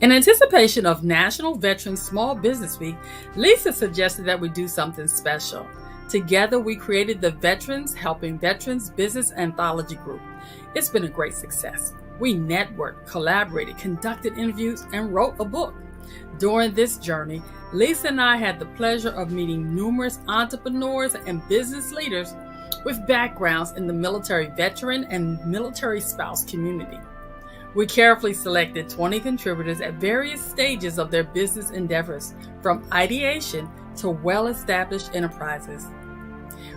In anticipation of National Veterans Small Business Week, Lisa suggested that we do something special. Together, we created the Veterans Helping Veterans Business Anthology Group. It's been a great success. We networked, collaborated, conducted interviews, and wrote a book. During this journey, Lisa and I had the pleasure of meeting numerous entrepreneurs and business leaders with backgrounds in the military veteran and military spouse community. We carefully selected 20 contributors at various stages of their business endeavors, from ideation to well-established enterprises.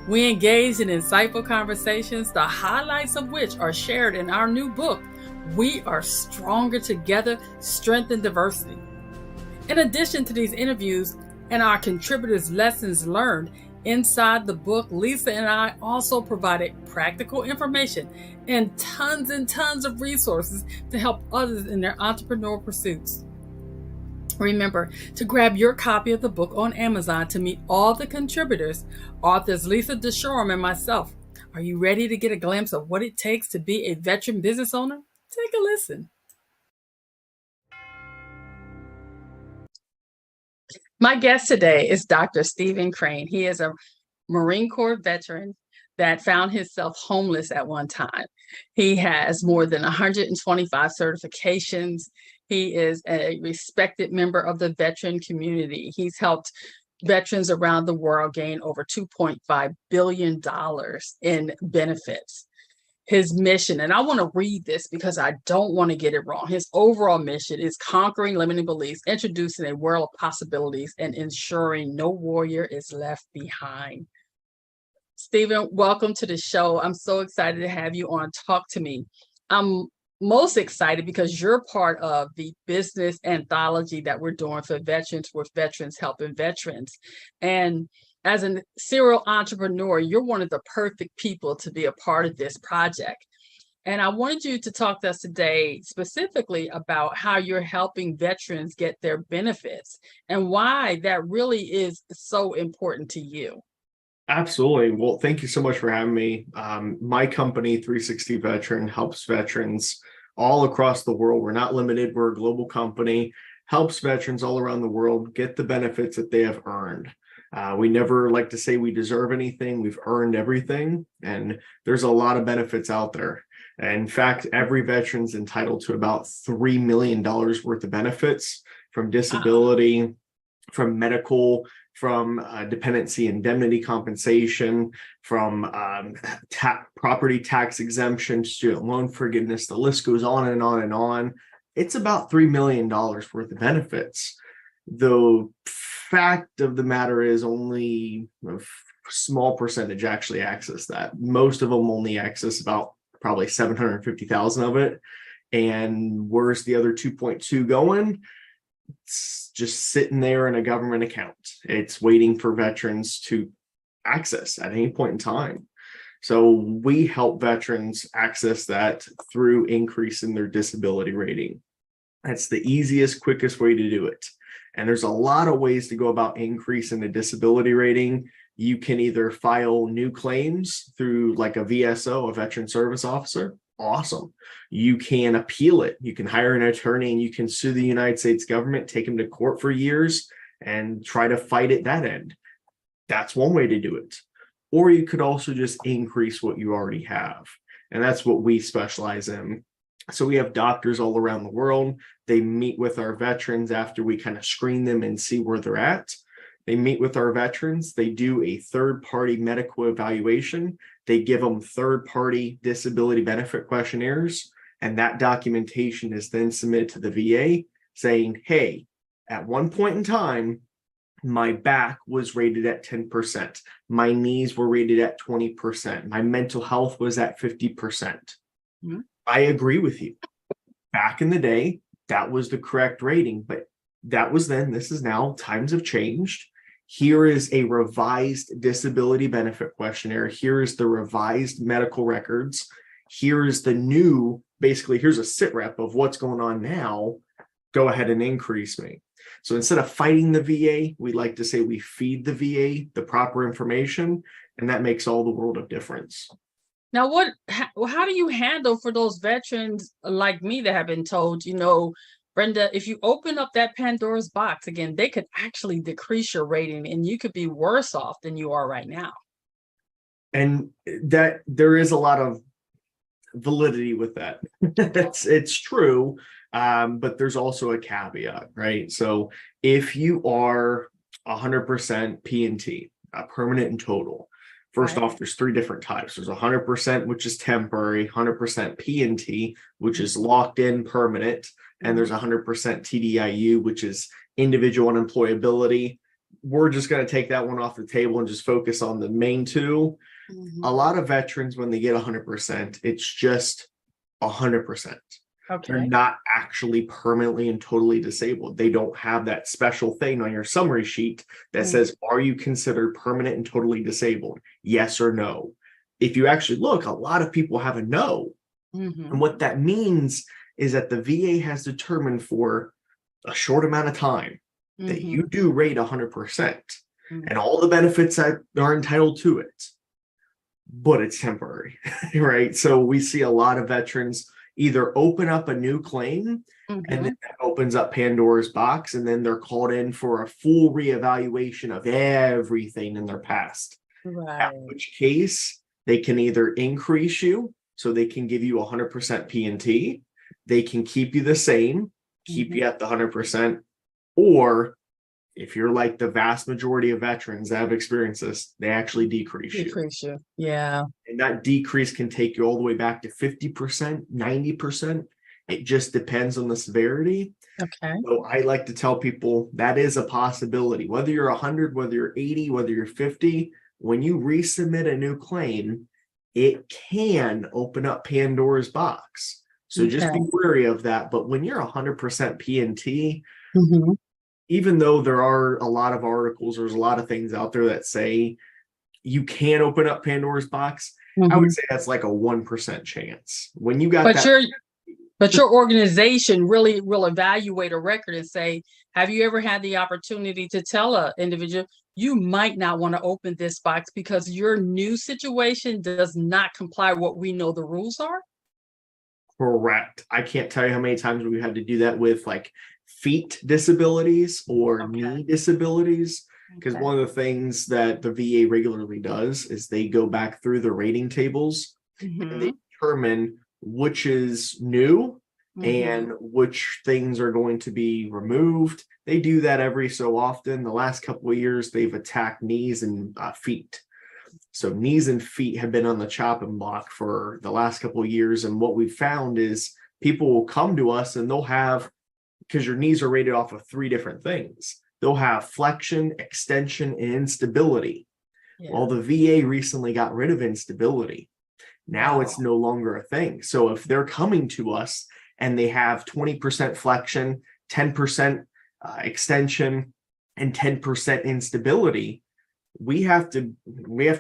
We engaged in insightful conversations, the highlights of which are shared in our new book, We Are Stronger Together, Strength and Diversity. In addition to these interviews and our contributors' lessons learned, inside the book, Lisa and I also provided practical information and tons of resources to help others in their entrepreneurial pursuits. Remember to grab your copy of the book on Amazon to meet all the contributors, authors Lisa DeShorm and myself. Are you ready to get a glimpse of what it takes to be a veteran business owner? Take a listen. My guest today is Dr. Stephen Crane. He is a Marine Corps veteran that found himself homeless at one time. He has more than 125 certifications. He is a respected member of the veteran community. He's helped veterans around the world gain over $2.5 billion in benefits. His mission, and I want to read this because I don't want to get it wrong. His overall mission is conquering limiting beliefs, introducing a world of possibilities, and ensuring no warrior is left behind. Stephen, welcome to the show. I'm so excited to have you on Talk to Me. I'm most excited because you're part of the business anthology that we're doing for veterans with Veterans Helping Veterans. And as a serial entrepreneur, you're one of the perfect people to be a part of this project. And I wanted you to talk to us today specifically about how you're helping veterans get their benefits and why that really is so important to you. Absolutely. Well, thank you so much for having me. My company, 360 Veteran, helps veterans all across the world. We're not limited. We're a global company, helps veterans all around the world get the benefits that they have earned. We never like to say we deserve anything. We've earned everything. And there's a lot of benefits out there. In fact, every veteran's entitled to about $3 million worth of benefits from disability, from medical, from dependency indemnity compensation, from property tax exemption, student loan forgiveness. The list goes on and on and on. It's about $3 million worth of benefits. The fact of the matter is only a small percentage actually access that. Most of them only access about probably 750,000 of it. And where's the other 2.2 going? It's just sitting there in a government account. It's waiting for veterans to access at any point in time. So we help veterans access that through increase in their disability rating. That's the easiest, quickest way to do it. And there's a lot of ways to go about increasing the disability rating. You can either file new claims through like a VSO, a veteran service officer. Awesome. You can appeal it. You can hire an attorney and you can sue the United States government, take them to court for years and try to fight at that end. That's one way to do it. Or you could also just increase what you already have. And that's what we specialize in. So we have doctors all around the world. They meet with our veterans after we kind of screen them and see where they're at. They meet with our veterans. They do a third-party medical evaluation. They give them third-party disability benefit questionnaires. And that documentation is then submitted to the VA saying, hey, at one point in time, my back was rated at 10%. My knees were rated at 20%. My mental health was at 50%. Mm-hmm. I agree with you. Back in the day, that was the correct rating, but that was then. This is now. Times have changed. Here is a revised disability benefit questionnaire. Here is the revised medical records. Here is the new, basically, here's a sit rep of what's going on now. Go ahead and increase me. So instead of fighting the VA, we like to say we feed the VA the proper information, and that makes all the world of difference. Now, how do you handle for those veterans like me that have been told, Brenda, if you open up that Pandora's box again, they could actually decrease your rating and you could be worse off than you are right now. And that there is a lot of validity with that. It's true, but there's also a caveat, right? So if you are 100% P&T, permanent and total, first Right. off, there's three different types. There's 100%, which is temporary, 100% P&T, which is locked in permanent, and there's 100% TDIU, which is individual unemployability. We're just going to take that one off the table and just focus on the main two. A lot of veterans, when they get 100%, it's just 100%. Okay. They're not actually permanently and totally disabled. They don't have that special thing on your summary sheet that says, are you considered permanent and totally disabled? Yes or no. If you actually look, a lot of people have a no. And what that means is that the VA has determined for a short amount of time that you do rate 100% and all the benefits that are entitled to it, but it's temporary, right? So we see a lot of veterans either open up a new claim and then that opens up Pandora's box, and then they're called in for a full reevaluation of everything in their past. Right. At which case they can either increase you, so they can give you 100% P&T, they can keep you the same, keep you at the 100%, or if you're like the vast majority of veterans that have experienced this, they actually decrease you. Yeah. And that decrease can take you all the way back to 50%, 90%. It just depends on the severity. Okay. So I like to tell people that is a possibility. Whether you're 100, whether you're 80, whether you're 50, when you resubmit a new claim, it can open up Pandora's box. So just be wary of that. But when you're 100% P&T, even though there are a lot of articles, there's a lot of things out there that say you can open up Pandora's box. I would say that's like a 1% chance. When you got but your organization really will evaluate a record and say, have you ever had the opportunity to tell an individual, you might not want to open this box because your new situation does not comply with what we know the rules are? Correct. I can't tell you how many times we had to do that with like feet disabilities or knee disabilities, because one of the things that the VA regularly does is they go back through the rating tables and they determine which is new and which things are going to be removed. They do that every so often. The last couple of years, they've attacked knees and feet. So knees and feet have been on the chopping block for the last couple of years. And what we've found is people will come to us and they'll have, because your knees are rated off of three different things. They'll have flexion, extension, and instability. Well, the VA recently got rid of instability. Now it's no longer a thing. So if they're coming to us and they have 20% flexion, 10% extension, and 10% instability, we have to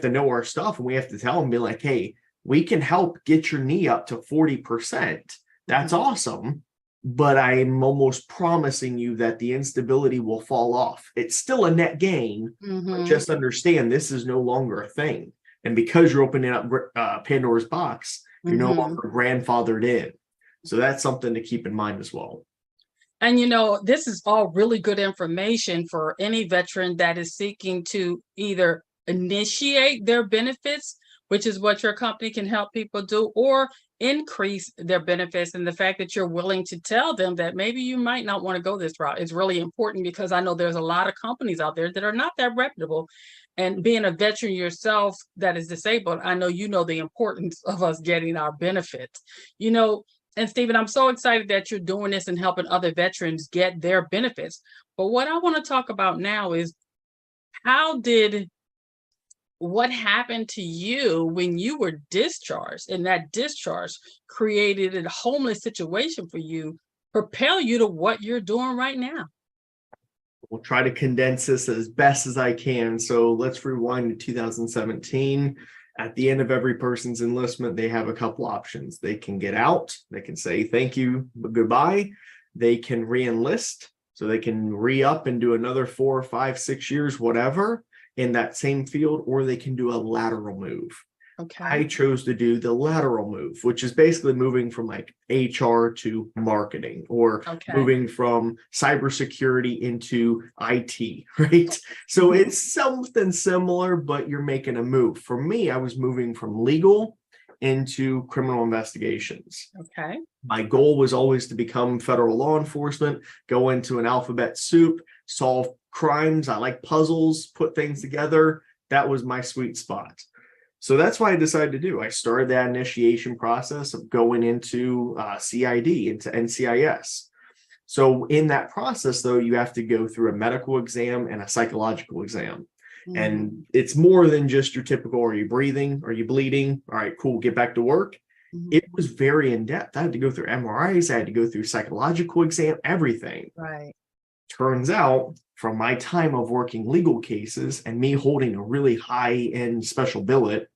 know our stuff, and we have to tell them, be like, hey, we can help get your knee up to 40%. That's awesome. But I'm almost promising you that the instability will fall off. It's still a net gain, but just understand this is no longer a thing. And because you're opening up Pandora's box, you're no longer grandfathered in. So that's something to keep in mind as well. And, this is all really good information for any veteran that is seeking to either initiate their benefits, which is what your company can help people do, or increase their benefits. And the fact that you're willing to tell them that maybe you might not want to go this route is really important, because I know there's a lot of companies out there that are not that reputable. And being a veteran yourself that is disabled, I know the importance of us getting our benefits. And Stephen, I'm so excited that you're doing this and helping other veterans get their benefits. But what I want to talk about now is what happened to you when you were discharged, and that discharge created a homeless situation for you, propel you to what you're doing right now? We'll try to condense this as best as I can. So let's rewind to 2017. At the end of every person's enlistment, they have a couple options. They can get out. They can say thank you, but goodbye. They can re-enlist. So they can re-up and do another 4, 5, 6 years, whatever, in that same field, or they can do a lateral move. Okay. I chose to do the lateral move, which is basically moving from like HR to marketing or Okay. moving from cybersecurity into IT, right? So Mhm. it's something similar, but you're making a move. For me, I was moving from legal into criminal investigations. Okay. My goal was always to become federal law enforcement, go into an alphabet soup, solve crimes. I like puzzles, put things together. That was my sweet spot. So that's what I decided to do. I started that initiation process of going into CID, into NCIS. So in that process, though, you have to go through a medical exam and a psychological exam. Mhm. And it's more than just your typical, are you breathing? Are you bleeding? All right, cool, get back to work. Mhm. It was very in depth. I had to go through MRIs, I had to go through psychological exam, everything. Right. Turns out, from my time of working legal cases and me holding a really high end special billet,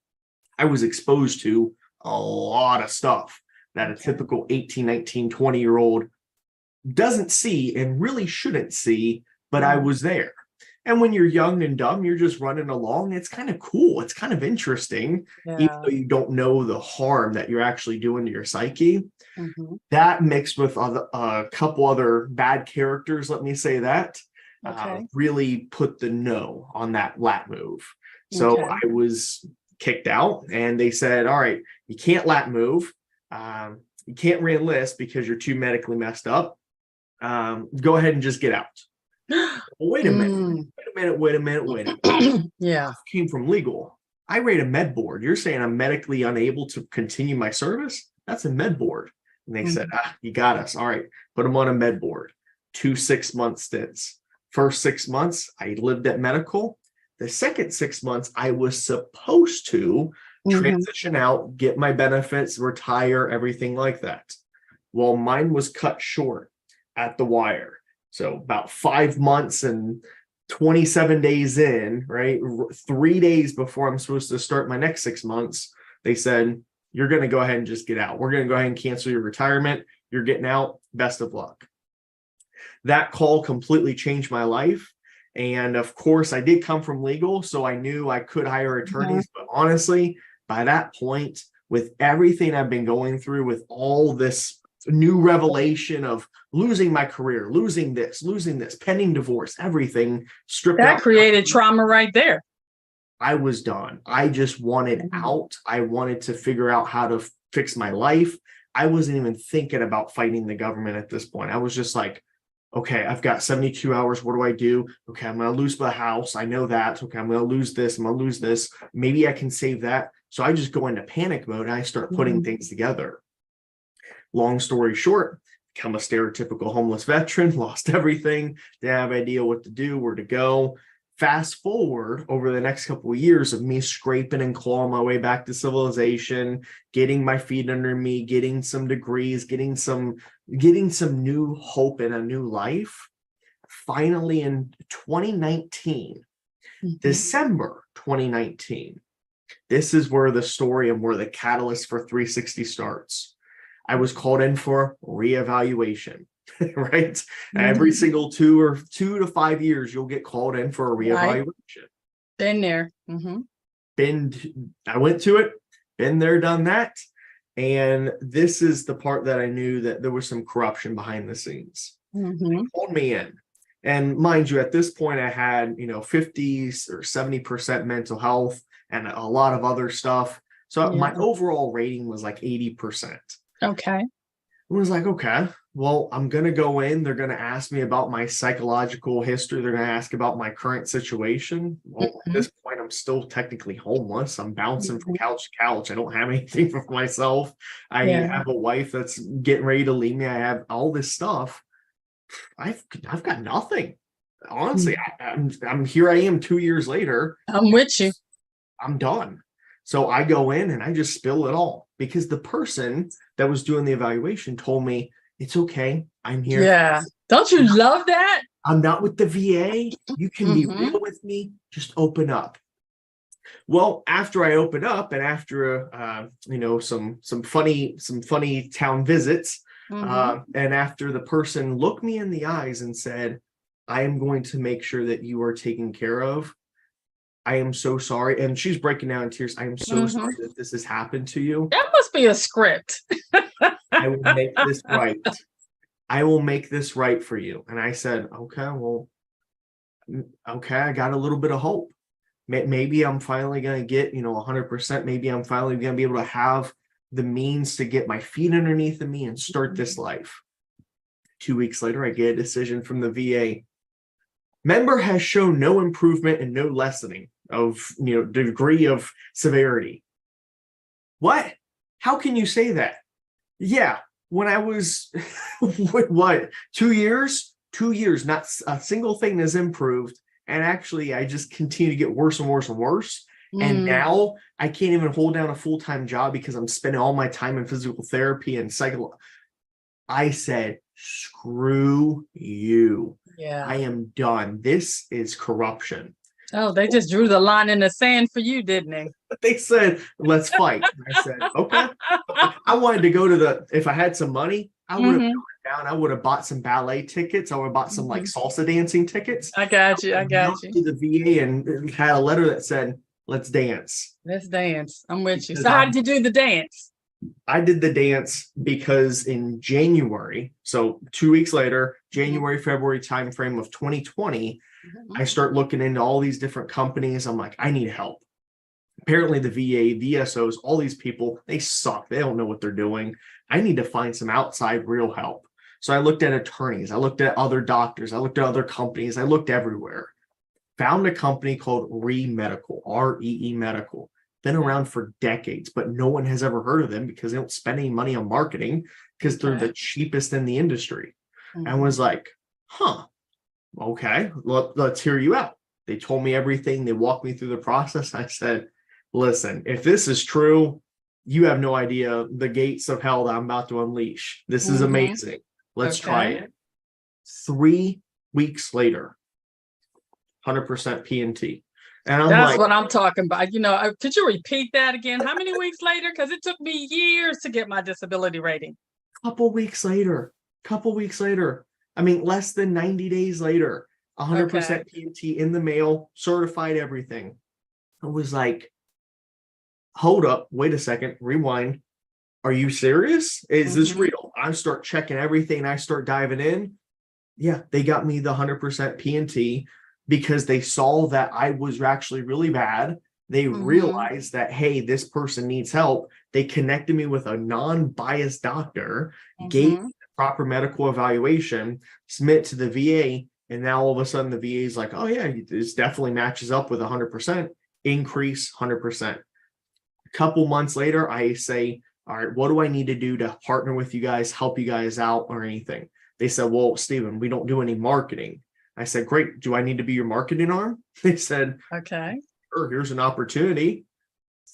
I was exposed to a lot of stuff that a Okay. typical 18, 19, 20-year-old doesn't see and really shouldn't see, but I Mhm. was there. And when you're young and dumb, you're just running along. It's kind of cool. It's kind of interesting, even Yeah. though you don't know the harm that you're actually doing to your psyche. Mhm. That mixed with a couple other bad characters, let me say that, Okay. really put the no on that lat move. So Okay. I was kicked out, and they said, "All right, you can't lat move. You can't re-enlist because you're too medically messed up. Go ahead and just get out." Well, wait a minute. Mm. Wait a minute. Wait a minute. Wait a minute. Yeah. Came from legal. I rate a med board. You're saying I'm medically unable to continue my service? That's a med board. And they said, Mhm. you got us. All right, put them on a med board. 2 6-month stints. First 6 months, I lived at medical. The second 6 months, I was supposed to Mhm. transition out, get my benefits, retire, everything like that. Well, mine was cut short at the wire. So about 5 months and 27 days in, right? 3 days before I'm supposed to start my next 6 months, they said, you're going to go ahead and just get out. We're going to go ahead and cancel your retirement. You're getting out. Best of luck. That call completely changed my life. And of course, I did come from legal, so I knew I could hire Mhm. attorneys. But honestly, by that point, with everything I've been going through, with all this new revelation of losing my career, losing this, pending divorce, everything stripped That out, created trauma right there. I was done. I just wanted Mhm. out. I wanted to figure out how to fix my life. I wasn't even thinking about fighting the government at this point. I was just like, okay, I've got 72 hours. What do I do? Okay, I'm going to lose the house. I know that. Okay, I'm going to lose this. I'm going to lose this. Maybe I can save that. So I just go into panic mode and I start putting Mhm. things together. Long story short, become a stereotypical homeless veteran, lost everything, didn't have an idea what to do, where to go. Fast forward over the next couple of years of me scraping and clawing my way back to civilization, getting my feet under me, getting some degrees, getting some new hope and a new life. Finally, in 2019, Mhm. December 2019, this is where the story and where the catalyst for 360 starts. I was called in for reevaluation, right? Every Mhm. single 2 to 5 years, you'll get called in for a Right. reevaluation. Been there. Mhm. I went to it, been there, done that. And this is the part that I knew that there was some corruption behind the scenes. Mhm. Called me in. And mind you, at this point, I had, 50 or 70% mental health and a lot of other stuff. So my Yeah. overall rating was like 80%. Okay. I was like, okay, well, I'm going to go in. They're going to ask me about my psychological history. They're going to ask about my current situation. Well, at Mhm. this point, I'm still technically homeless. I'm bouncing from Mhm. couch to couch. I don't have anything for myself. I Yeah. have a wife that's getting ready to leave me. I have all this stuff. I've got nothing. Honestly, Mhm. I'm here. I am 2 years later. I'm with you. I'm done. So I go in and I just spill it all because the person that was doing the evaluation told me it's okay. I'm here. Yeah. Don't you love that? I'm not with the VA. You can be Mhm. real with me. Just open up. Well, after I open up and after some funny town visits, Mhm. and after the person looked me in the eyes and said, "I am going to make sure that you are taken care of," I am so sorry. And she's breaking down in tears. I am so sorry that this has happened to you. That must be a script. I will make this right. I will make this right for you. And I said, okay, well, okay, I got a little bit of hope. Maybe I'm finally going to get, 100%. Maybe I'm finally going to be able to have the means to get my feet underneath of me and start this life. 2 weeks later, I get a decision from the VA. Member has shown no improvement and no lessening of, degree of severity. What? How can you say that? Yeah, when I was, what, 2 years? 2 years, not a single thing has improved. And actually, I just continue to get worse and worse and worse. And now I can't even hold down a full-time job because I'm spending all my time in physical therapy and psycho. I said, screw you. Yeah. I am done. This is corruption. Oh, they just drew the line in the sand for you, didn't they? They said, let's fight. I said, okay. I wanted to go to if I had some money, I would have gone down. I would have bought some ballet tickets. I would have bought some like salsa dancing tickets. I got you. To the VA and had a letter that said, let's dance. Let's dance. I'm with you. So how did you do the dance? I did the dance because in January, so 2 weeks later, January, February timeframe of 2020, I start looking into all these different companies. I'm like, I need help. Apparently the VA, VSOs, all these people, they suck. They don't know what they're doing. I need to find some outside real help. So I looked at attorneys. I looked at other doctors. I looked at other companies. I looked everywhere. Found a company called Medical, REE Medical. Been around for decades, but no one has ever heard of them because they don't spend any money on marketing because they're the cheapest in the industry. And was like, okay, let's hear you out. They told me everything. They walked me through the process. I said, listen, if this is true, you have no idea the gates of hell that I'm about to unleash. This is amazing. Let's try it. 3 weeks later, 100% P&T. And that's what I'm talking about. Could you repeat that again? How many weeks later? Because it took me years to get my disability rating. Couple weeks later. I mean, less than 90 days later, 100% P&T in the mail, certified everything. I was like, hold up, wait a second, rewind. Are you serious? Is this real? I start checking everything. I start diving in. Yeah, they got me the 100% P&T. Because they saw that I was actually really bad. They realized that, hey, this person needs help. They connected me with a non-biased doctor, gave the proper medical evaluation, submit to the VA, and now all of a sudden the VA is like, oh yeah, this definitely matches up with 100%, increase 100%. A couple months later, I say, all right, what do I need to do to partner with you guys, help you guys out or anything? They said, well, Stephen, we don't do any marketing. I said, great. Do I need to be your marketing arm? They said, okay, sure, here's an opportunity.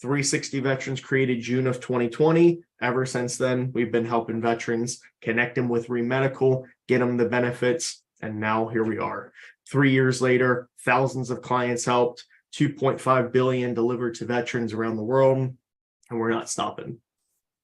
360 Veterans created June of 2020. Ever since then, we've been helping veterans connect them with Medical, get them the benefits. And now here we are. 3 years later, thousands of clients helped, 2.5 billion delivered to veterans around the world, and we're not stopping.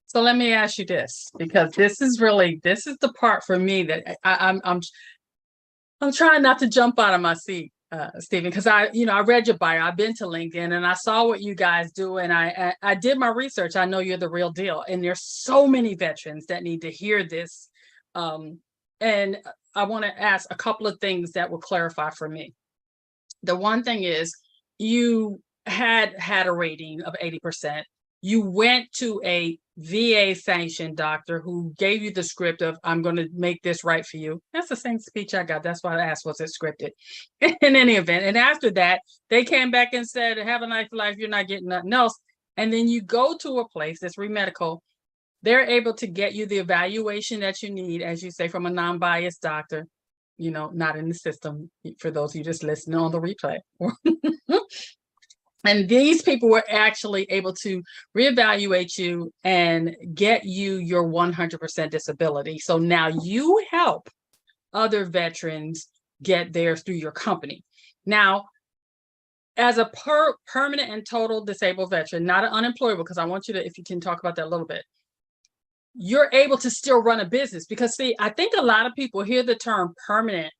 So let me ask you this, because this is the part for me that I'm trying not to jump out of my seat, Stephen, because I read your bio. I've been to LinkedIn and I saw what you guys do, and I did my research. I know you're the real deal, and there's so many veterans that need to hear this. And I want to ask a couple of things that will clarify for me. The one thing is, you had a rating of 80%. You went to a VA sanctioned doctor who gave you the script of, I'm going to make this right for you. That's the same speech I got. That's why I asked, was it scripted? In any event. And after that, they came back and said, have a nice life. You're not getting nothing else. And then you go to a place that's Medical. They're able to get you the evaluation that you need, as you say, from a non-biased doctor, not in the system, for those of you just listening on the replay. And these people were actually able to reevaluate you and get you your 100% disability. So now you help other veterans get theirs through your company. Now, as a permanent and total disabled veteran, not an unemployable, because I want you to, if you can talk about that a little bit, you're able to still run a business. Because see, I think a lot of people hear the term permanent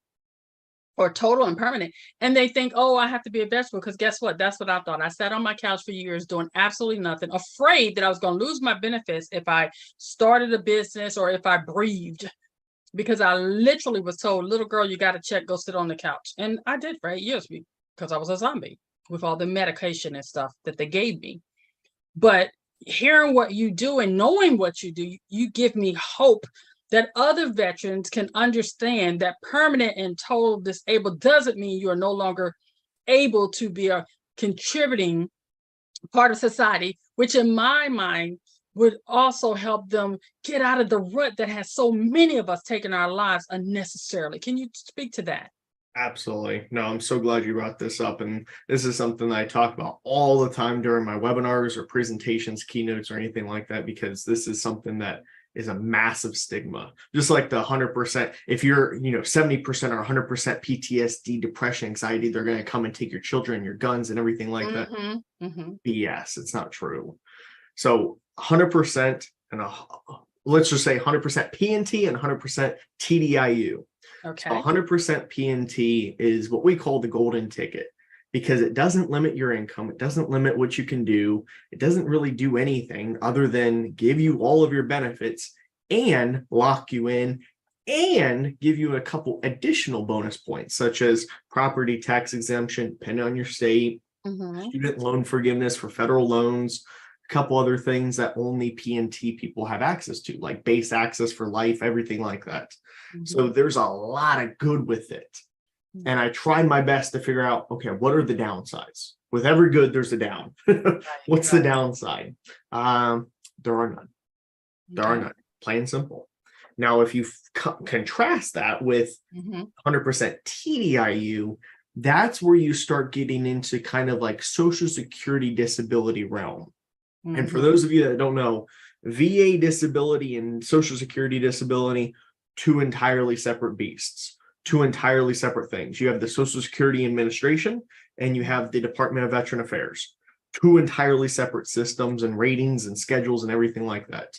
or total and permanent. And they think, oh, I have to be a vegetable, because guess what? That's what I thought. I sat on my couch for years doing absolutely nothing, afraid that I was going to lose my benefits if I started a business or if I breathed, because I literally was told, little girl, you got to check, go sit on the couch. And I did for 8 years because I was a zombie with all the medication and stuff that they gave me. But hearing what you do and knowing what you do, you give me hope that other veterans can understand that permanent and total disabled doesn't mean you are no longer able to be a contributing part of society, which in my mind would also help them get out of the rut that has so many of us taking our lives unnecessarily. Can you speak to that? Absolutely. No, I'm so glad you brought this up. And this is something that I talk about all the time during my webinars or presentations, keynotes, or anything like that, because this is something that is a massive stigma. Just like the 100%, if you're, 70% or 100% PTSD, depression, anxiety, they're going to come and take your children, your guns, and everything like that. BS. It's not true. So 100% and let's just say 100% PNT and 100% TDIU. Okay. So 100% PNT is what we call the golden ticket, because it doesn't limit your income. It doesn't limit what you can do. It doesn't really do anything other than give you all of your benefits and lock you in and give you a couple additional bonus points, such as property tax exemption, depending on your state, student loan forgiveness for federal loans, a couple other things that only PNT people have access to, like base access for life, everything like that. So there's a lot of good with it. And I tried my best to figure out, okay, what are the downsides? With every good, there's a down. What's the downside? There are none. There are none. Plain and simple. Now, if you contrast that with 100% TDIU, that's where you start getting into kind of like Social Security disability realm. And for those of you that don't know, VA disability and Social Security disability, two entirely separate beasts, two entirely separate things. You have the Social Security Administration and you have the Department of Veteran Affairs, two entirely separate systems and ratings and schedules and everything like that.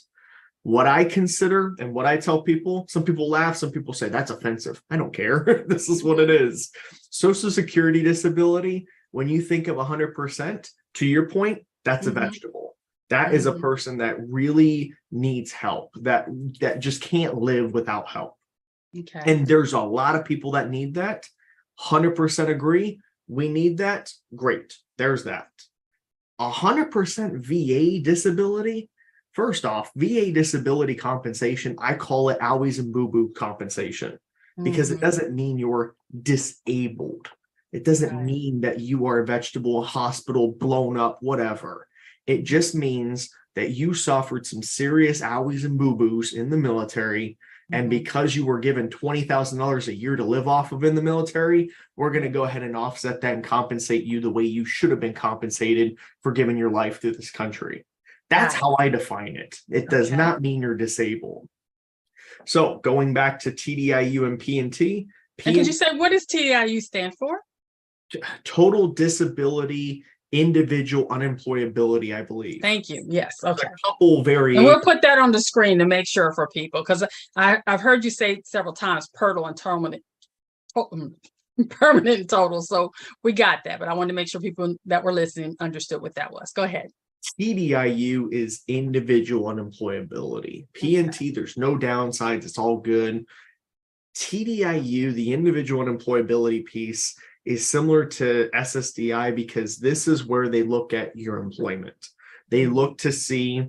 What I consider and what I tell people, some people laugh, some people say that's offensive. I don't care. This is what it is. Social Security disability, when you think of 100%, to your point, that's a vegetable. That is a person that really needs help, that just can't live without help. Okay. And there's a lot of people that need that. 100% agree. We need that. Great. There's that. 100% VA disability. First off, VA disability compensation, I call it owies and boo-boo compensation, because it doesn't mean you're disabled. It doesn't mean that you are a vegetable, hospital, blown up, whatever. It just means that you suffered some serious owies and boo-boos in the military. And because you were given $20,000 a year to live off of in the military, we're going to go ahead and offset that and compensate you the way you should have been compensated for giving your life to this country. That's how I define it. It does not mean you're disabled. So going back to TDIU and PNT. And could you say, what does TDIU stand for? Total Disability Individual Unemployability, I believe. Thank you. Yes. Okay. A couple variations. And we'll put that on the screen to make sure for people, because I've heard you say several times permanent and total. So we got that, but I wanted to make sure people that were listening understood what that was. Go ahead. TDIU is individual unemployability. PNT, there's no downsides. It's all good. TDIU, the individual unemployability piece, is similar to SSDI because this is where they look at your employment. They look to see,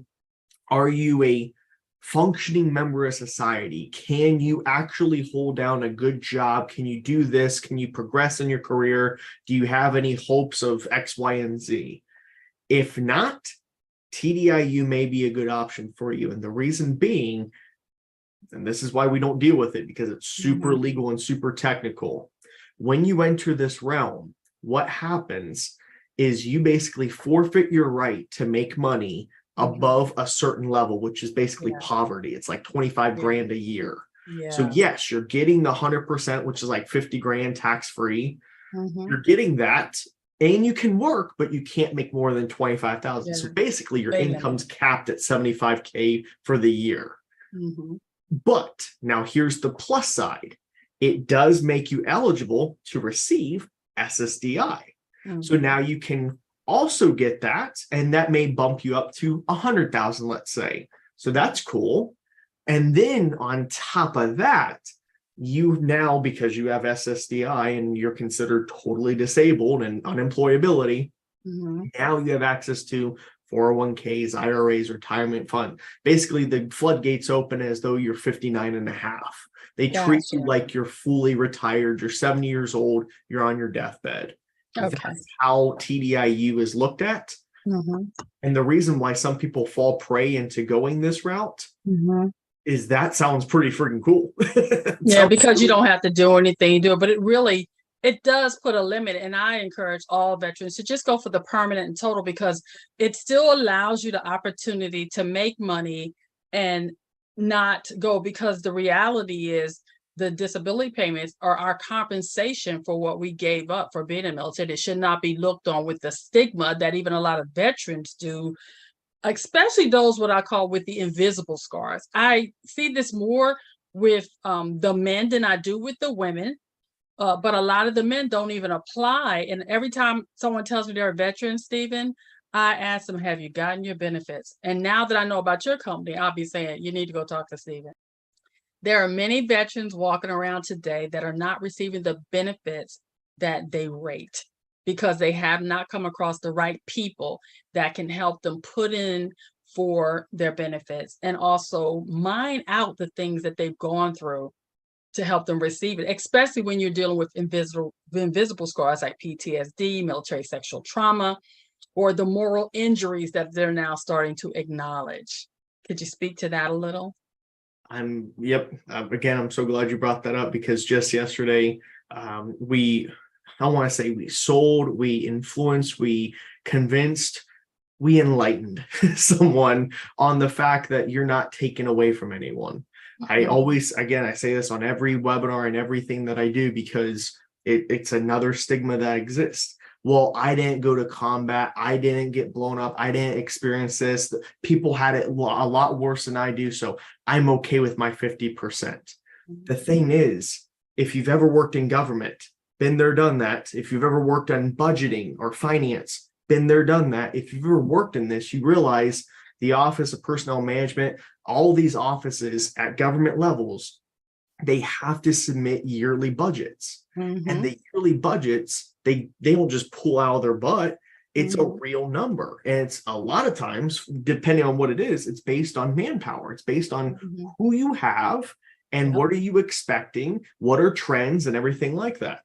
are you a functioning member of society? Can you actually hold down a good job? Can you do this? Can you progress in your career? Do you have any hopes of X, Y, and Z? If not, TDIU may be a good option for you. And the reason being, and this is why we don't deal with it, because it's super legal and super technical. When you enter this realm, what happens is you basically forfeit your right to make money above a certain level, which is basically poverty. It's like 25 grand a year. So yes, you're getting the 100%, which is like 50 grand tax-free. You're getting that. And you can work, but you can't make more than 25,000. So basically your income's capped at 75K for the year. But now here's the plus side. it does make you eligible to receive SSDI. So now you can also get that, and that may bump you up to 100,000, let's say. So that's cool. And then on top of that, you now, because you have SSDI and you're considered totally disabled and unemployability, now you have access to 401ks, IRAs, retirement fund. Basically, the floodgates open as though you're 59 and a half. They treat you like you're fully retired. You're 70 years old. You're on your deathbed. Okay. That's how TDIU is looked at. And the reason why some people fall prey into going this route is that sounds pretty freaking cool. Yeah, because you don't have to do anything, you do it, but it does put a limit. And I encourage all veterans to just go for the permanent and total, because it still allows you the opportunity to make money and not go, because the reality is the disability payments are our compensation for what we gave up for being in the military. It should not be looked on with the stigma that even a lot of veterans do, especially those what I call with the invisible scars. I see this more with the men than I do with the women. But a lot of the men don't even apply. And every time someone tells me they're a veteran, Stephen, I ask them, have you gotten your benefits? And now that I know about your company, I'll be saying, you need to go talk to Stephen. There are many veterans walking around today that are not receiving the benefits that they rate, because they have not come across the right people that can help them put in for their benefits and also mine out the things that they've gone through to help them receive it, especially when you're dealing with invisible scars like PTSD, military sexual trauma, or the moral injuries that they're now starting to acknowledge. Could you speak to that a little? Again, I'm so glad you brought that up, because just yesterday, I want to say we sold, we influenced, we convinced, we enlightened someone on the fact that you're not taken away from anyone. I always, again, I say this on every webinar and everything that I do, because it's another stigma that exists. Well, I didn't go to combat. I didn't get blown up. I didn't experience this. People had it a lot worse than I do. So I'm okay with my 50%. The thing is, if you've ever worked in government, been there, done that. If you've ever worked on budgeting or finance, been there, done that. If you've ever worked in this, you realize the Office of Personnel Management, all these offices at government levels, they have to submit yearly budgets. And the yearly budgets, they don't just pull out of their butt. It's a real number. And it's a lot of times, depending on what it is, it's based on manpower. It's based on who you have and what are you expecting, what are trends and everything like that.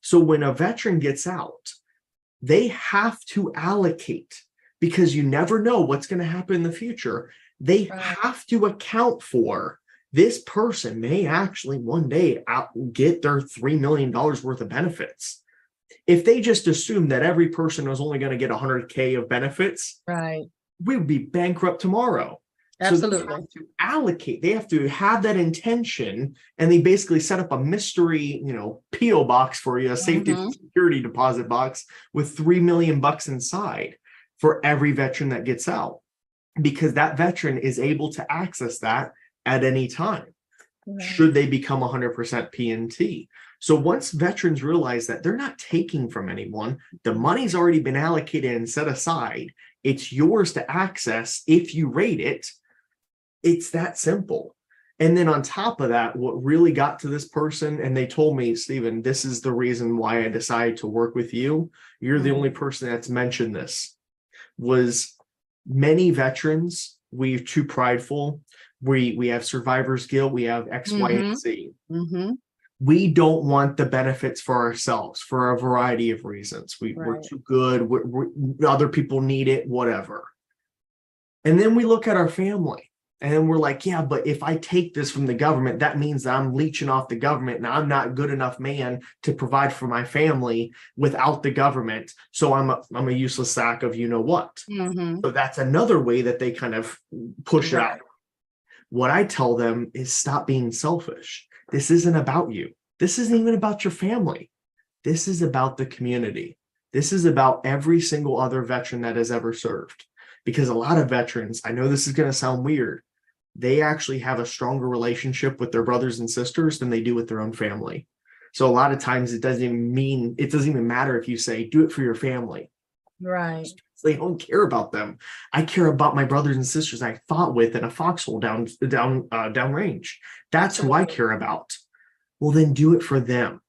So when a veteran gets out, they have to allocate, because you never know what's going to happen in the future. They have to account for this person may actually one day get their $3 million worth of benefits. If they just assume that every person was only going to get 100K of benefits, we would be bankrupt tomorrow. Absolutely. So they have to allocate, they have to have that intention, and they basically set up a mystery, PO box for you, a safety security deposit box with $3 million inside for every veteran that gets out, because that veteran is able to access that at any time, should they become 100% PNT. So once veterans realize that they're not taking from anyone, the money's already been allocated and set aside, it's yours to access if you rate it. It's that simple. And then on top of that, what really got to this person, and they told me, Stephen, this is the reason why I decided to work with you. You're the only person that's mentioned this, was many veterans, we're too prideful. We have survivor's guilt. We have X, Y, and Z. We don't want the benefits for ourselves for a variety of reasons. We're too good. Other people need it, whatever. And then we look at our family and we're like, yeah, but if I take this from the government, that means that I'm leeching off the government and I'm not good enough man to provide for my family without the government. So I'm a useless sack of what. So that's another way that they kind of push it out. What I tell them is stop being selfish. This isn't about you. This isn't even about your family. This is about the community. This is about every single other veteran that has ever served. Because a lot of veterans, I know this is going to sound weird, they actually have a stronger relationship with their brothers and sisters than they do with their own family. So a lot of times it doesn't even matter if you say, do it for your family. Right. They don't care about them. I care about my brothers and sisters I fought with in a foxhole downrange. That's who I care about. Well, then do it for them,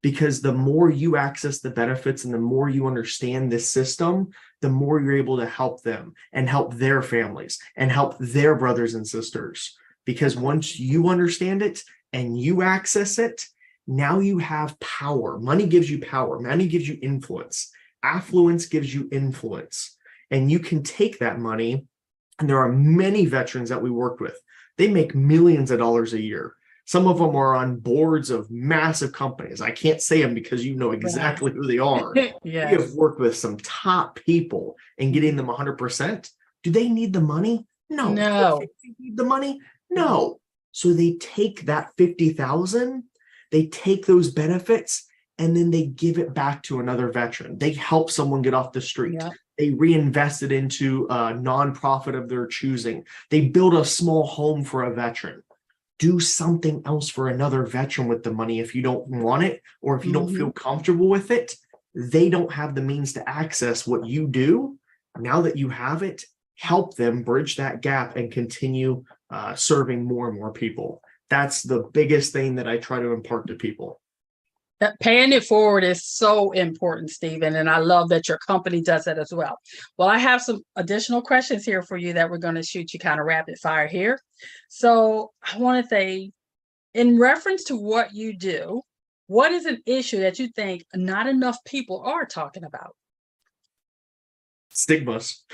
because the more you access the benefits and the more you understand this system, the more you're able to help them and help their families and help their brothers and sisters. Because once you understand it and you access it, now you have power. Money gives you power. Money gives you influence. Affluence gives you influence. And you can take that money, and there are many veterans that we worked with. They make millions of dollars a year. Some of them are on boards of massive companies. I can't say them because you know exactly who they are. Yes. We have worked with some top people and getting them 100%. Do they need the money? No. No. Do they need the money? No. So they take that 50,000, they take those benefits, and then they give it back to another veteran. They help someone get off the street. Yeah. They reinvest it into a nonprofit of their choosing. They build a small home for a veteran. Do something else for another veteran with the money if you don't want it, or if you don't feel comfortable with it. They don't have the means to access what you do. Now that you have it, help them bridge that gap and continue serving more and more people. That's the biggest thing that I try to impart to people. That paying it forward is so important, Stephen, and I love that your company does that as well. Well, I have some additional questions here for you that we're going to shoot you kind of rapid fire here. So I want to say, in reference to what you do, what is an issue that you think not enough people are talking about? Stigmas.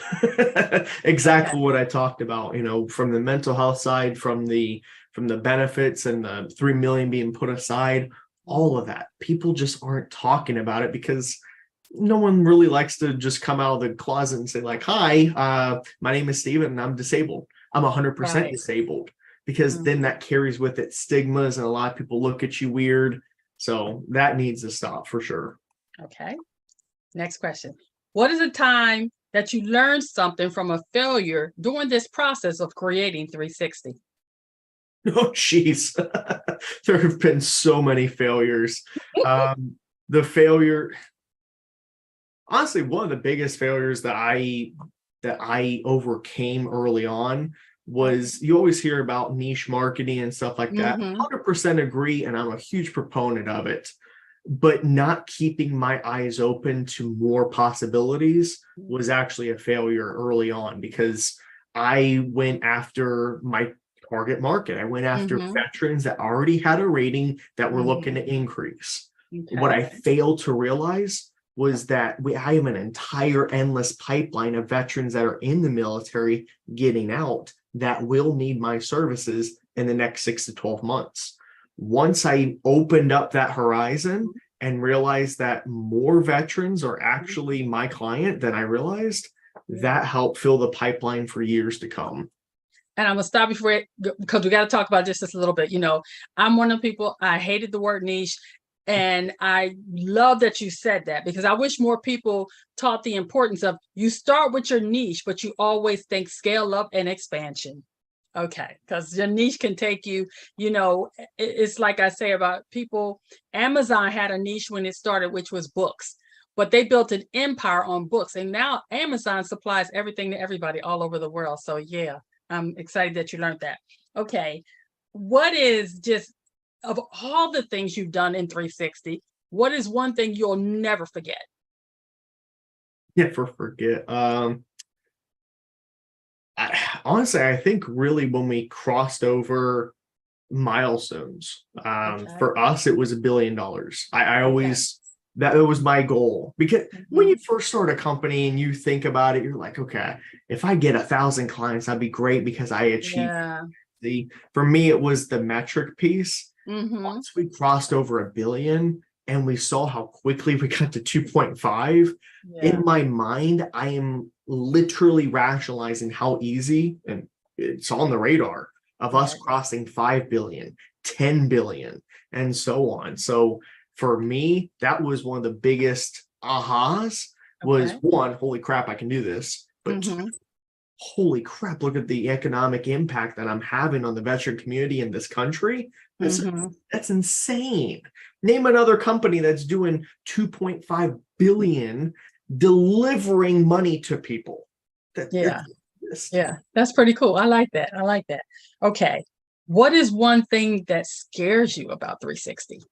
Exactly what I talked about, from the mental health side, from the benefits and the 3 million being put aside. All of that. People just aren't talking about it because no one really likes to just come out of the closet and say like, hi, my name is Steven and I'm disabled. I'm 100% disabled, because then that carries with it stigmas and a lot of people look at you weird. So that needs to stop for sure. Okay. Next question. What is a time that you learned something from a failure during this process of creating 360? Oh, geez. There have been so many failures. The failure, honestly, one of the biggest failures that I overcame early on was, you always hear about niche marketing and stuff like that. 100% agree, and I'm a huge proponent of it. But not keeping my eyes open to more possibilities was actually a failure early on, because I went after my target market. I went after veterans that already had a rating that were looking to increase. Okay. What I failed to realize was that I have an entire endless pipeline of veterans that are in the military getting out that will need my services in the next 6 to 12 months. Once I opened up that horizon and realized that more veterans are actually my client than I realized, that helped fill the pipeline for years to come. And I'm gonna stop you for it because we got to talk about just this a little bit. I'm one of the people, I hated the word niche. And I love that you said that, because I wish more people taught the importance of, you start with your niche, but you always think scale up and expansion. Okay, because your niche can take you, it's like I say about people. Amazon had a niche when it started, which was books, but they built an empire on books. And now Amazon supplies everything to everybody all over the world. So yeah, I'm excited that you learned that. Okay, what is, just of all the things you've done in 360, what is one thing you'll never forget? Never forget. Honestly, I think really when we crossed over milestones, for us, it was $1 billion. I always, that was my goal, because when you first start a company and you think about it, you're like, okay, if I get 1,000 clients, that'd be great because I achieved. For me, it was the metric piece. Once we crossed over $1 billion and we saw how quickly we got to 2.5, in my mind, I am literally rationalizing how easy, and it's on the radar of us crossing 5 billion, 10 billion, and so on. So for me, that was one of the biggest ahas. Was one, holy crap, I can do this. But two, holy crap, look at the economic impact that I'm having on the veteran community in this country. That's insane. Name another company that's doing 2.5 billion delivering money to people. Yeah. That's pretty cool. I like that. Okay. What is one thing that scares you about 360?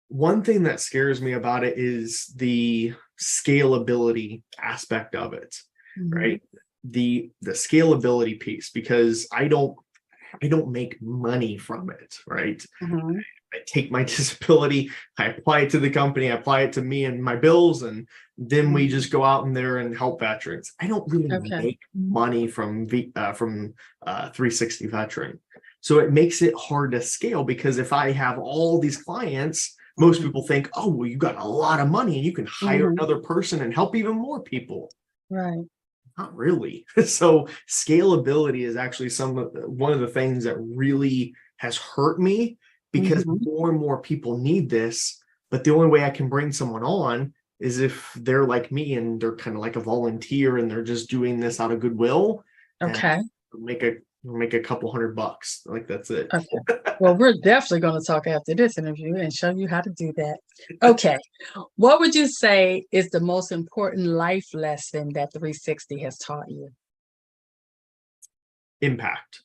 One thing that scares me about it is the scalability aspect of it, right? The scalability piece, because I don't make money from it, right? I take my disability, I apply it to the company, I apply it to me and my bills, and then we just go out in there and help veterans. I don't really make money from 360 Veteran. So it makes it hard to scale, because if I have all these clients, most people think, oh, well, you got a lot of money and you can hire another person and help even more people. Right. Not really. So scalability is actually one of the things that really has hurt me, because more and more people need this. But the only way I can bring someone on is if they're like me and they're kind of like a volunteer and they're just doing this out of goodwill. Okay. Make a couple $100. Like, that's it. Okay. Well, we're definitely going to talk after this interview and show you how to do that. Okay. What would you say is the most important life lesson that 360 has taught you? Impact.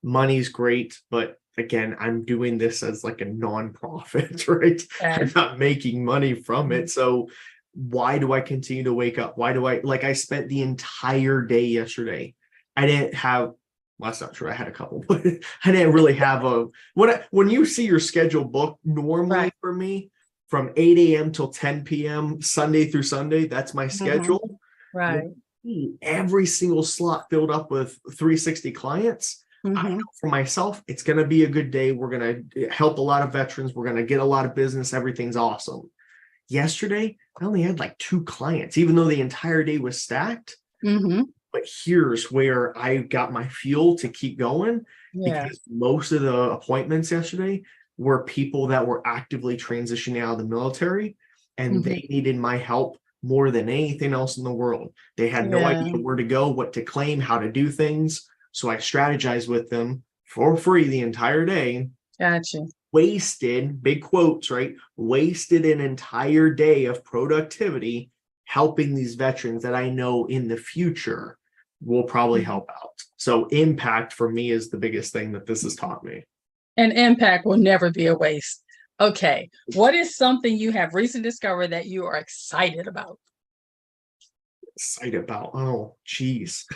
Money's great, but again, I'm doing this as like a nonprofit, right? I'm not making money from it. So why do I continue to wake up? I spent the entire day yesterday. I didn't have, well, that's not true. I had a couple, but I didn't really have when you see your schedule booked normally for me from 8 a.m. till 10 p.m., Sunday through Sunday, that's my schedule. Right. Every single slot filled up with 360 clients. I know for myself, it's going to be a good day. We're going to help a lot of veterans. We're going to get a lot of business. Everything's awesome. Yesterday, I only had like 2 clients, even though the entire day was stacked. But here's where I got my fuel to keep going, because most of the appointments yesterday were people that were actively transitioning out of the military, and they needed my help more than anything else in the world. They had no idea where to go, what to claim, how to do things. So I strategized with them for free the entire day. Gotcha. Wasted, big quotes, right? Wasted an entire day of productivity helping these veterans that I know in the future will probably help out. So impact for me is the biggest thing that this has taught me. And impact will never be a waste. Okay. What is something you have recently discovered that you are excited about? Oh, geez.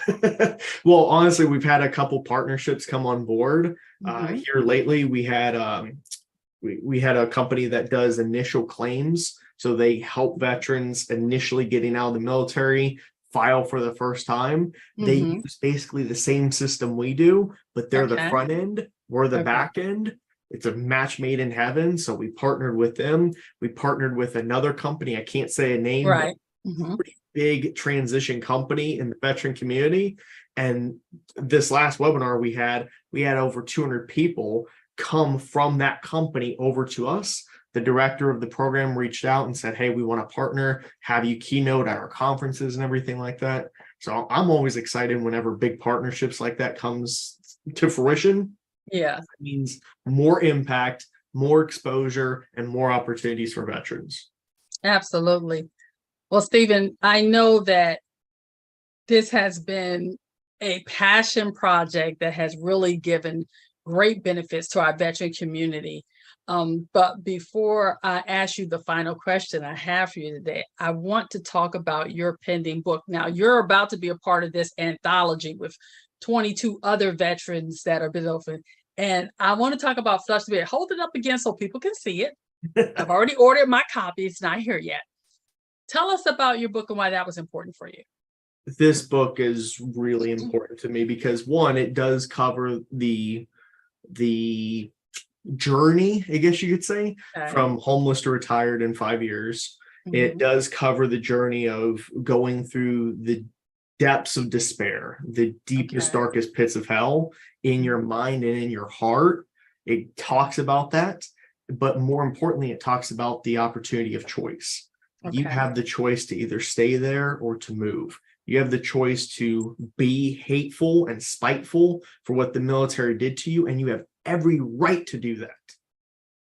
Well, honestly, we've had a couple partnerships come on board. Here lately. We had a company that does initial claims. So they help veterans initially getting out of the military file for the first time. They use basically the same system we do, but they're the front end, we're the back end. It's a match made in heaven. So we partnered with them. We partnered with another company. I can't say a name, right. But pretty big transition company in the veteran community. And this last webinar we had over 200 people come from that company over to us. The director of the program reached out and said, hey, we want to partner, have you keynote at our conferences and everything like that. So I'm always excited whenever big partnerships like that comes to fruition. Yeah. That means more impact, more exposure, and more opportunities for veterans. Absolutely. Well, Stephen, I know that this has been a passion project that has really given great benefits to our veteran community. But before I ask you the final question I have for you today, I want to talk about your pending book. Now, you're about to be a part of this anthology with 22 other veterans that are benefited. And I want to talk about Flush the Beard. Hold it up again so people can see it. I've already ordered my copy. It's not here yet. Tell us about your book and why that was important for you. This book is really important to me because, one, it does cover the journey, I guess you could say, from homeless to retired in 5 years. It does cover the journey of going through the depths of despair, the deepest, darkest pits of hell in your mind and in your heart. It talks about that, but more importantly, it talks about the opportunity of choice. You Okay. have the choice to either stay there or to move. You have the choice to be hateful and spiteful for what the military did to you, and you have every right to do that.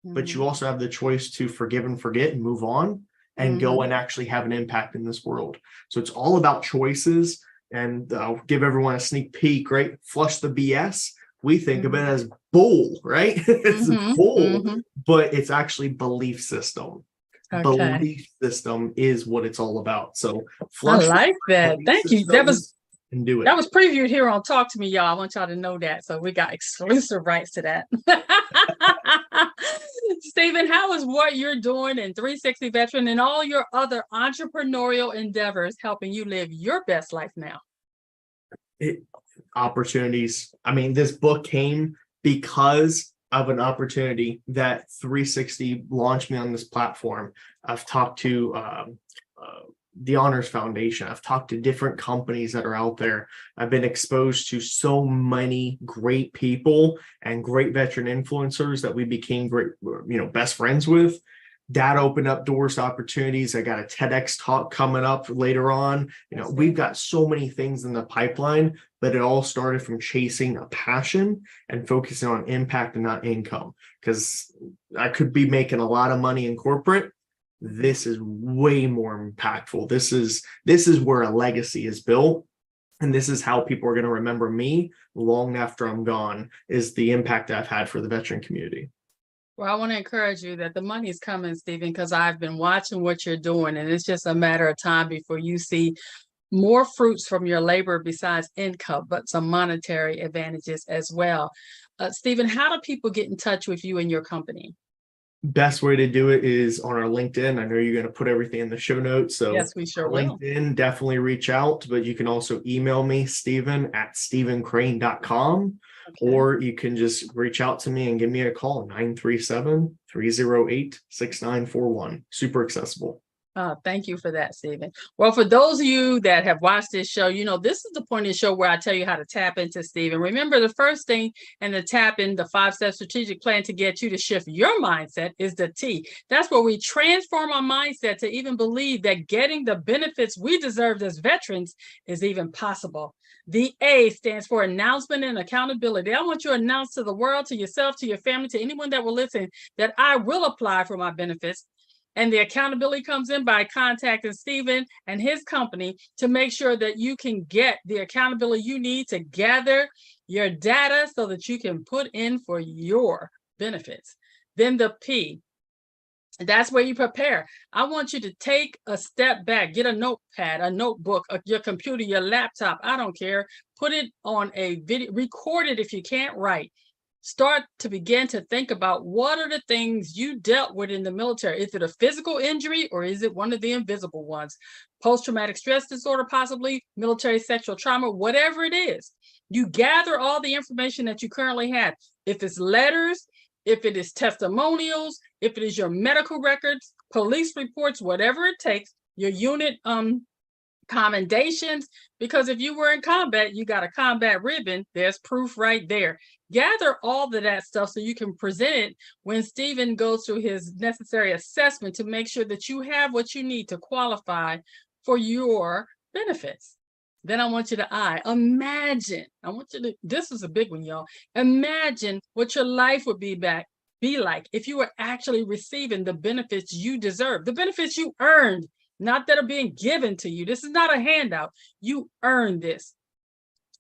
But you Mhm. also have the choice to forgive and forget and move on and go Mhm. and actually have an impact in this world. So it's all about choices. And I'll give everyone a sneak peek, right? Flush the BS. We think of it Mhm. as bull, right? It's Mhm. bull, Mhm. but it's actually belief system. Okay. Belief system is what it's all about. So I flush like that. belief Thank you. That was systems and do that it. was previewed here on Talk to Me, y'all. I want y'all to know that. So we got exclusive rights to that. Stephen, how is what you're doing in 360 Veteran and all your other entrepreneurial endeavors helping you live your best life now? It opportunities. I mean, this book came because of an opportunity that 360 launched me on this platform. I've talked to the Honors Foundation. I've talked to different companies that are out there. I've been exposed to so many great people and great veteran influencers that we became great, best friends with. That opened up doors to opportunities. I got a TEDx talk coming up later on. We've got so many things in the pipeline, but it all started from chasing a passion and focusing on impact and not income. Because I could be making a lot of money in corporate. This is way more impactful. This is where a legacy is built. And this is how people are going to remember me long after I'm gone, is the impact I've had for the veteran community. Well, I want to encourage you that the money is coming, Stephen, because I've been watching what you're doing, and it's just a matter of time before you see more fruits from your labor besides income, but some monetary advantages as well. Stephen, how do people get in touch with you and your company? Best way to do it is on our LinkedIn. I know you're going to put everything in the show notes. So Yes, we sure our will. LinkedIn, definitely reach out, but you can also email me, Stephen@stephencrane.com, Okay. or you can just reach out to me and give me a call, 937-308-6941. Super accessible. Thank you for that, Stephen. Well, for those of you that have watched this show, this is the point of the show where I tell you how to tap into Stephen. Remember, the first thing and the tap in the 5-step strategic plan to get you to shift your mindset is the T. That's where we transform our mindset to even believe that getting the benefits we deserve as veterans is even possible. The A stands for announcement and accountability. I want you to announce to the world, to yourself, to your family, to anyone that will listen, that I will apply for my benefits. And the accountability comes in by contacting Stephen and his company to make sure that you can get the accountability you need to gather your data so that you can put in for your benefits. Then the P, that's where you prepare. I want you to take a step back, get a notepad, a notebook, your computer, your laptop, I don't care. Put it on a video, record it if you can't write. Start to begin to think about what are the things you dealt with in the military. Is it a physical injury or is it one of the invisible ones? Post-traumatic stress disorder, possibly military sexual trauma, whatever it is. You gather all the information that you currently have. If it's letters, if it is testimonials, if it is your medical records, police reports, whatever it takes, your unit commendations, because if you were in combat, you got a combat ribbon, there's proof right there. Gather all of that stuff so you can present it when Stephen goes through his necessary assessment to make sure that you have what you need to qualify for your benefits. Then I want you to imagine. This is a big one, y'all. Imagine what your life would be like if you were actually receiving the benefits you deserve, the benefits you earned, not that are being given to you. This is not a handout. You earned this.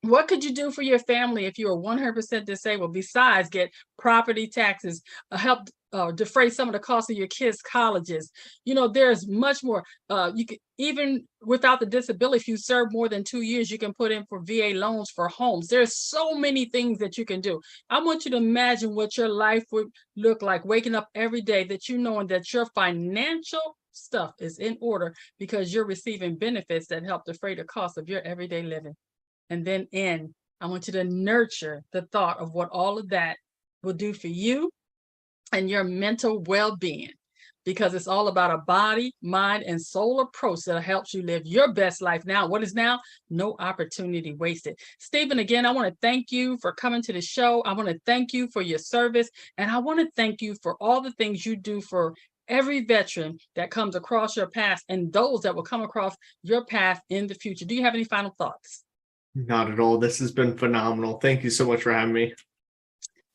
What could you do for your family if you are 100% disabled besides get property taxes, help defray some of the costs of your kids' colleges? There's much more. You can, even without the disability, if you serve more than 2 years, you can put in for VA loans for homes. There's so many things that you can do. I want you to imagine what your life would look like waking up every day that you knowing that your financial stuff is in order because you're receiving benefits that help defray the cost of your everyday living. And then I want you to nurture the thought of what all of that will do for you and your mental well-being, because it's all about a body, mind, and soul approach that helps you live your best life now. What is now? No opportunity wasted. Stephen, again, I want to thank you for coming to the show. I want to thank you for your service, and I want to thank you for all the things you do for every veteran that comes across your path and those that will come across your path in the future. Do you have any final thoughts? Not at all. This has been phenomenal. Thank you so much for having me.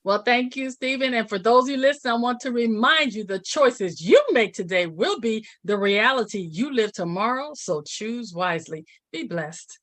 Well, thank you, Stephen. And for those of you listening, I want to remind you the choices you make today will be the reality you live tomorrow. So choose wisely. Be blessed.